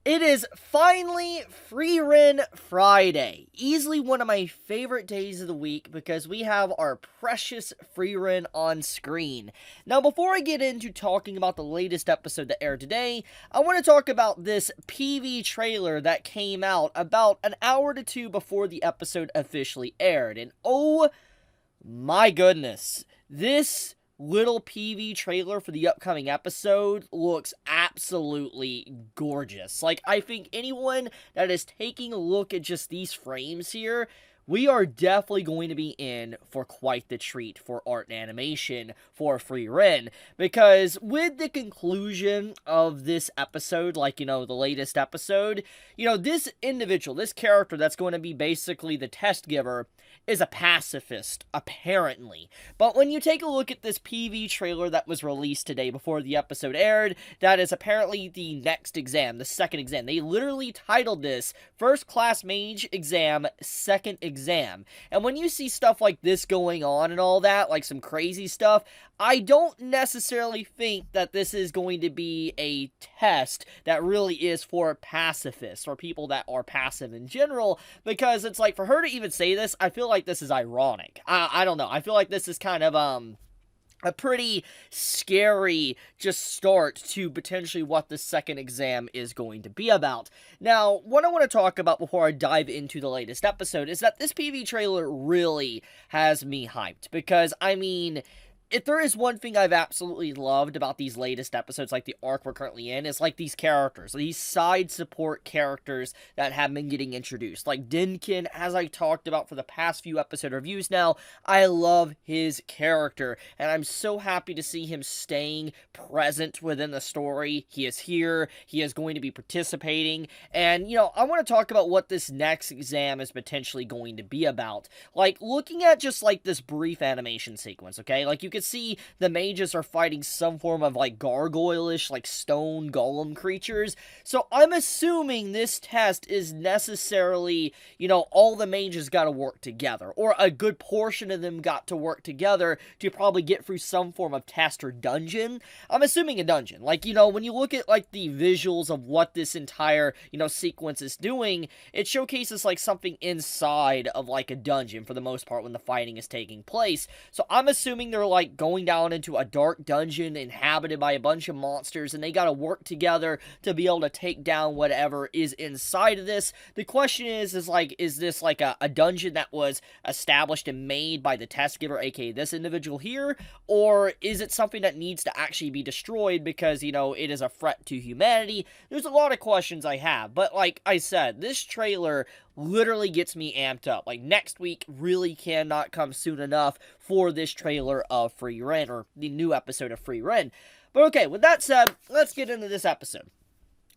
It is finally Frieren Friday. Easily one of my favorite days of the week because we have our precious Frieren on screen. Now, before I get into talking about the latest episode that aired today, I want to talk about this PV trailer that came out about an hour to two before the episode officially aired. And oh my goodness, this little PV trailer for the upcoming episode looks absolutely gorgeous. Like, I think anyone that is taking a look at just these frames here, we are definitely going to be in for quite the treat for art and animation for Frieren, because with the conclusion of this episode, like, the latest episode, this individual, this character that's going to be basically the test giver, is a pacifist, apparently. But when you take a look at this PV trailer that was released today before the episode aired, that is apparently the next exam, the second exam. They literally titled this First Class Mage Exam, Second Exam. And when you see stuff like this going on and all that, like some crazy stuff, I don't necessarily think that this is going to be a test that really is for pacifists or people that are passive in general, because it's like, for her to even say this, I feel like this is ironic. I don't know. I feel like this is kind of, a pretty scary just start to potentially what the second exam is going to be about. Now, what I want to talk about before I dive into the latest episode is that this PV trailer really has me hyped, because, if there is one thing I've absolutely loved about these latest episodes, like the arc we're currently in, is like these characters, these side support characters that have been getting introduced. Like Dinkin, as I talked about for the past few episode reviews now, I love his character, and I'm so happy to see him staying present within the story. He is here, he is going to be participating, and, I want to talk about what this next exam is potentially going to be about. Like, looking at just, like, this brief animation sequence, okay? Like, you can see the mages are fighting some form of like gargoyle-ish, like stone golem creatures. So I'm assuming this test is necessarily, all the mages got to work together, or a good portion of them got to work together to probably get through some form of test or dungeon. I'm assuming a dungeon. Like, when you look at like the visuals of what this entire, sequence is doing, it showcases like something inside of like a dungeon for the most part when the fighting is taking place. So I'm assuming they're like going down into a dark dungeon inhabited by a bunch of monsters, and they gotta work together to be able to take down whatever is inside of this. The question is this like a dungeon that was established and made by the test giver, aka this individual here, or is it something that needs to actually be destroyed because, it is a threat to humanity? There's a lot of questions I have, but like I said, this trailer literally gets me amped up. Like, next week really cannot come soon enough for this trailer of Frieren, or the new episode of Frieren. But okay, with that said, let's get into this episode.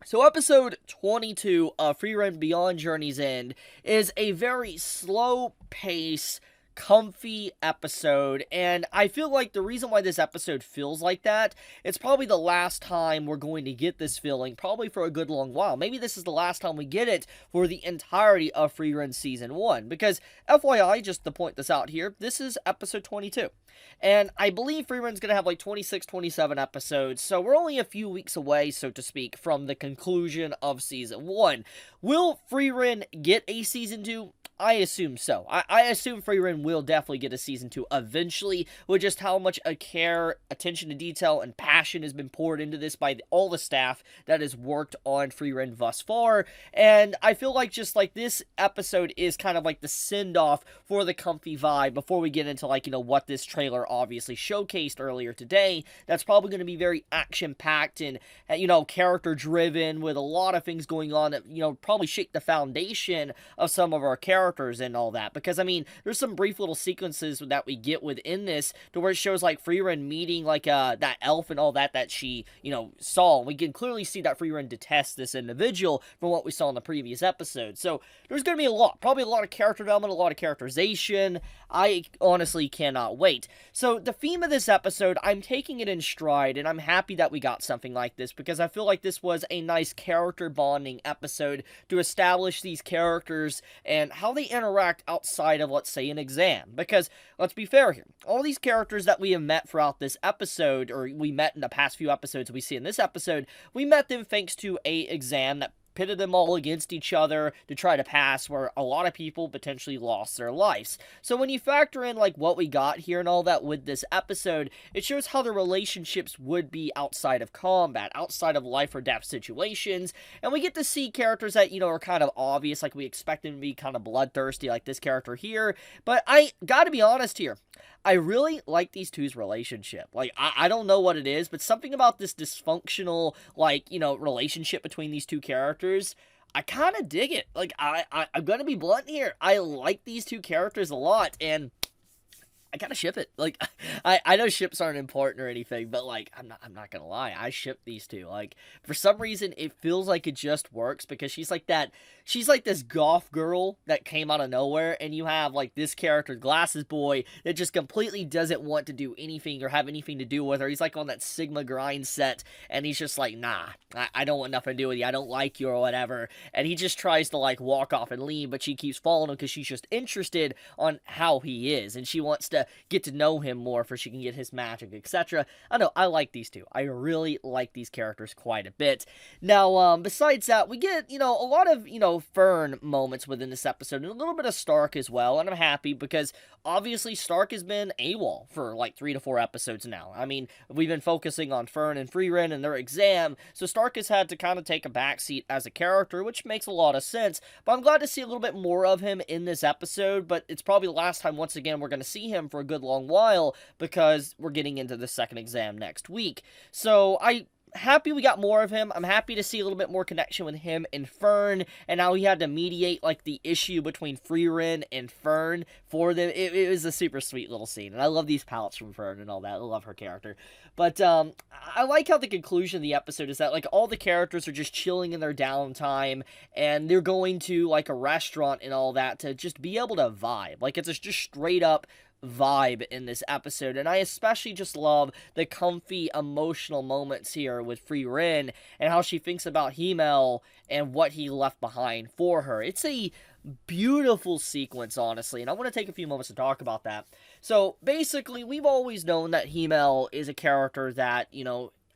So episode 22 of Frieren Beyond Journey's End is a very slow pace, comfy episode, and I feel like the reason why this episode feels like that, it's probably the last time we're going to get this feeling, probably for a good long while. Maybe this is the last time we get it for the entirety of Frieren Season 1, because, FYI, just to point this out here, this is episode 22, and I believe Frieren's going to have like 26, 27 episodes, so we're only a few weeks away, so to speak, from the conclusion of Season 1. Will Frieren get a Season 2? I assume so. I assume Frieren will definitely get a Season 2 eventually, with just how much care, attention to detail, and passion has been poured into this by all the staff that has worked on Frieren thus far. And I feel like just like this episode is kind of like the send-off for the comfy vibe before we get into like, what this trailer obviously showcased earlier today. That's probably going to be very action-packed and, character-driven, with a lot of things going on that, probably shake the foundation of some of our characters and all that, because there's some brief little sequences that we get within this to where it shows like Frieren meeting like that elf and all that she saw. We can clearly see that Frieren detests this individual from what we saw in the previous episode. So there's going to be probably a lot of character development, a lot of characterization. I honestly cannot wait. So the theme of this episode, I'm taking it in stride, and I'm happy that we got something like this, because I feel like this was a nice character bonding episode to establish these characters and how they interact outside of, let's say, an exam. Because, let's be fair here, all these characters that we have met throughout this episode, or we met in the past few episodes we see in this episode, we met them thanks to a exam that pitted them all against each other to try to pass where a lot of people potentially lost their lives. So when you factor in like what we got here and all that with this episode, it shows how the relationships would be outside of combat, outside of life or death situations, and we get to see characters that, are kind of obvious, like we expect them to be kind of bloodthirsty, like this character here. But I gotta be honest here, I really like these two's relationship. Like, I don't know what it is, but something about this dysfunctional, like, relationship between these two characters, I kind of dig it. Like, I'm gonna be blunt here. I like these two characters a lot, and I gotta ship it. Like, I know ships aren't important or anything, but like, I'm not gonna lie, I ship these two. Like, for some reason, it feels like it just works because she's like this goth girl that came out of nowhere, and you have like this character, Glasses Boy, that just completely doesn't want to do anything or have anything to do with her. He's like on that Sigma grind set, and he's just like, nah, I don't want nothing to do with you. I don't like you or whatever. And he just tries to like walk off and leave, but she keeps following him because she's just interested on how he is, and she wants to get to know him more for she can get his magic, etc. I know, I like these two. I really like these characters quite a bit. Now, besides that, we get, a lot of, Fern moments within this episode, and a little bit of Stark as well, and I'm happy because, obviously, Stark has been AWOL for, like, 3 to 4 episodes now. I mean, we've been focusing on Fern and Frieren and their exam, so Stark has had to kind of take a backseat as a character, which makes a lot of sense, but I'm glad to see a little bit more of him in this episode, but it's probably the last time, once again, we're going to see him for a good long while, because we're getting into the second exam next week. So, happy we got more of him. I'm happy to see a little bit more connection with him and Fern, and how he had to mediate, like, the issue between Frieren and Fern for them. It was a super sweet little scene, and I love these palettes from Fern and all that. I love her character. But, I like how the conclusion of the episode is that, like, all the characters are just chilling in their downtime, and they're going to, like, a restaurant and all that to just be able to vibe. Like, it's just straight up vibe in this episode, and I especially just love the comfy emotional moments here with Frieren and how she thinks about Himmel and what he left behind for her. It's a beautiful sequence, honestly, and I want to take a few moments to talk about that. So basically, we've always known that Himmel is a character that,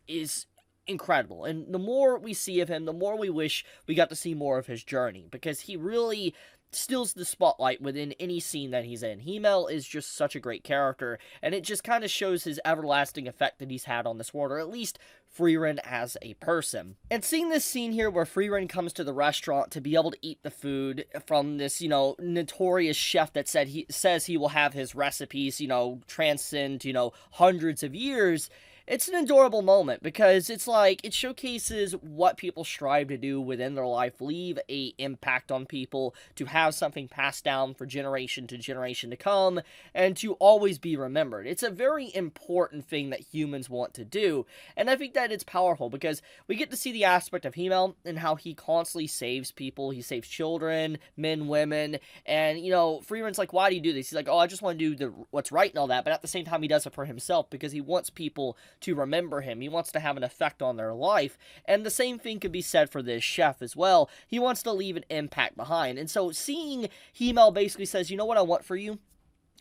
is incredible, and the more we see of him, the more we wish we got to see more of his journey, because he really steals the spotlight within any scene that he's in. Himmel is just such a great character, and it just kind of shows his everlasting effect that he's had on this world, or at least Frieren as a person. And seeing this scene here where Frieren comes to the restaurant to be able to eat the food from this, notorious chef that says he will have his recipes, transcend, hundreds of years, it's an adorable moment, because it's like, it showcases what people strive to do within their life, leave a impact on people, to have something passed down for generation to generation to come, and to always be remembered. It's a very important thing that humans want to do, and I think that it's powerful, because we get to see the aspect of Himmel and how he constantly saves people. He saves children, men, women, and, Frieren's like, why do you do this? He's like, oh, I just want to do what's right and all that, but at the same time, he does it for himself, because he wants people to remember him. He wants to have an effect on their life, and the same thing could be said for this chef as well. He wants to leave an impact behind, and so seeing Himmel basically says, you know what I want for you?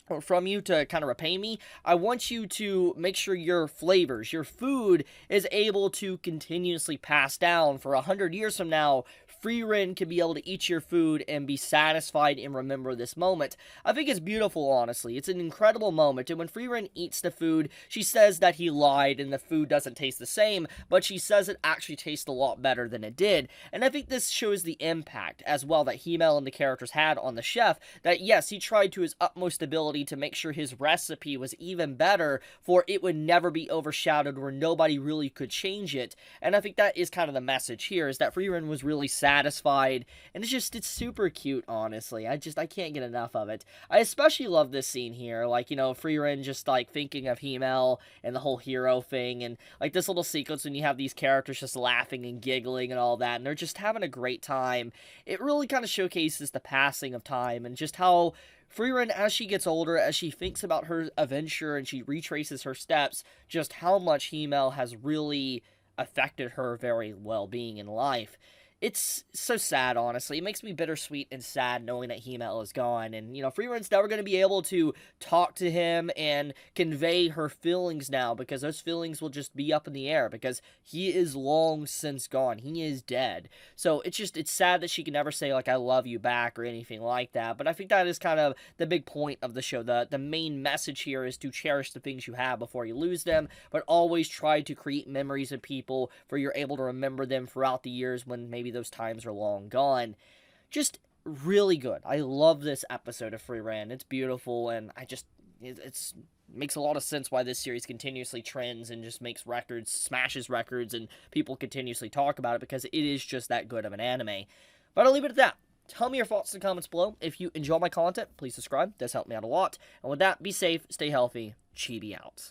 Or from you to kind of repay me, I want you to make sure your flavors, your food, is able to continuously pass down for 100 years from now. Frieren can be able to eat your food and be satisfied and remember this moment. I think it's beautiful, honestly. It's an incredible moment, and when Frieren eats the food, she says that he lied and the food doesn't taste the same, but she says it actually tastes a lot better than it did, and I think this shows the impact as well that Himmel and the characters had on the chef, that yes, he tried to his utmost ability to make sure his recipe was even better, for it would never be overshadowed where nobody really could change it, and I think that is kind of the message here, is that Frieren was really satisfied, and it's super cute, honestly. I can't get enough of it. I especially love this scene here, like, Frieren just, like, thinking of Himmel and the whole hero thing, and, like, this little sequence when you have these characters just laughing and giggling and all that, and they're just having a great time. It really kind of showcases the passing of time, and just how Frieren, as she gets older, as she thinks about her adventure and she retraces her steps, just how much Himmel has really affected her very well-being in life. it's so sad, honestly. It makes me bittersweet and sad knowing that Himel is gone. And, Frieren's never going to be able to talk to him and convey her feelings now, because those feelings will just be up in the air because he is long since gone. He is dead. So it's sad that she can never say, like, I love you back or anything like that. But I think that is kind of the big point of the show. The main message here is to cherish the things you have before you lose them, but always try to create memories of people where you're able to remember them throughout the years when maybe those times are long gone. Just really good. I love this episode of Frieren. It's beautiful, and it's makes a lot of sense why this series continuously trends and just makes records, smashes records, and people continuously talk about it because it is just that good of an anime. But I'll leave it at that. Tell me your thoughts in the comments below. If you enjoy my content, please subscribe. It does help me out a lot. And with that, be safe, stay healthy. Chibi out.